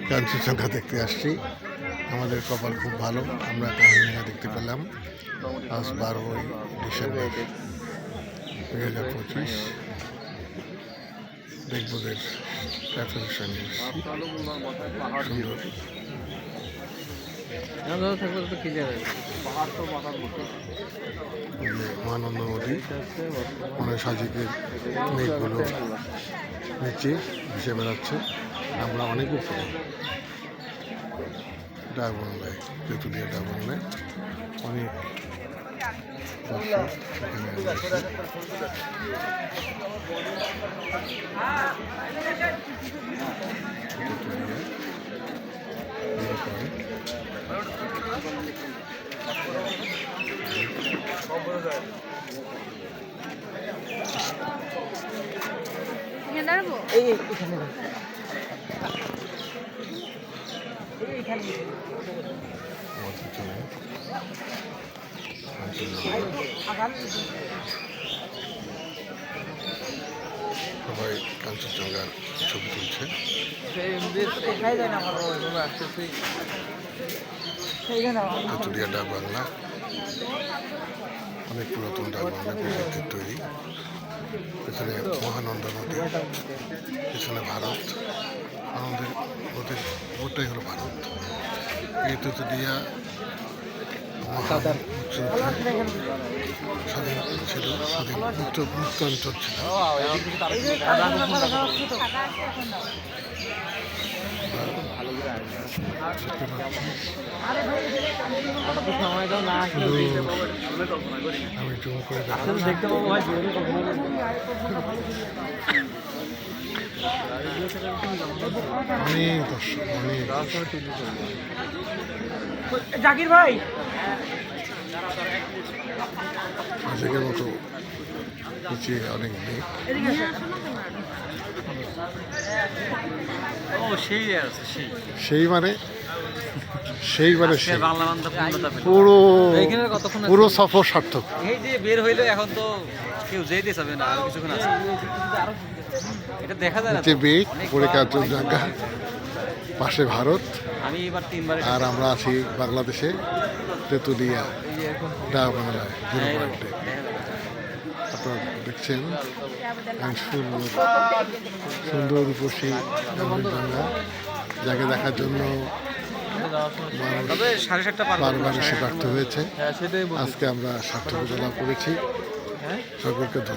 কাঞ্চনজঙ্ঘা দেখতে আসছি। আমাদের কপাল খুব ভালো, আমরা কাঞ্চনজঙ্ঘা দেখতে পেলাম আজ 12ই ডিসেম্বর 2025। দেখবদের ক্যাথলিক সঙ্গে সুন্দর মহানন্দ নদী, মনে সাজিকের মেঘগুলো নিচে ভেসে বেড়াচ্ছে। আমরা অনেক উপরে ডাকবাংলায়, তেঁতুলিয়া ডাকবাংলায় অনেক দর্শক সেখানে সবাই কাঞ্চনজঙ্ঘার ছবি তুলছে। তেঁতুলিয়া ডাকবাংলা অনেক পুরাতন ডাকবাংলা, প্রযুক্তির তৈরি। এখানে মহানন্দ নদী, এখানে ভারত, আমাদের নদীর ওটাই হলো ভারত। এই তেঁতুলিয়া স্বাধীন ছিল, স্বাধীন মুক্ত অঞ্চল ছিল। আমি জুম করে দেখতে পাবো অনেক দর্শক, অনেক জাকির ভাই আজকের মতো পিছিয়ে অনেক মেঘ। সেই মানে পুরো সফর সার্থক। এই যে বের হইলো, এখন তো কেউ যেতে যাবে না, আর কিছুক্ষণ আছে, এটা দেখা যায় না। বেগ পরে কাঞ্চনজঙ্ঘা, পাশে ভারত, আমি এবার 3বার, আর আমরা আছি বাংলাদেশে তেঁতুলিয়া ডাকবাংলায় জিরো পয়েন্টে। আপনারা দেখছেন সুন্দর রূপসী কাঞ্চনজঙ্ঘা, যাকে দেখার জন্য বারবার এসে ব্যর্থ হয়েছে। আজকে আমরা সার্থকতা লাভ করেছি। সকলকে ধন্যবাদ।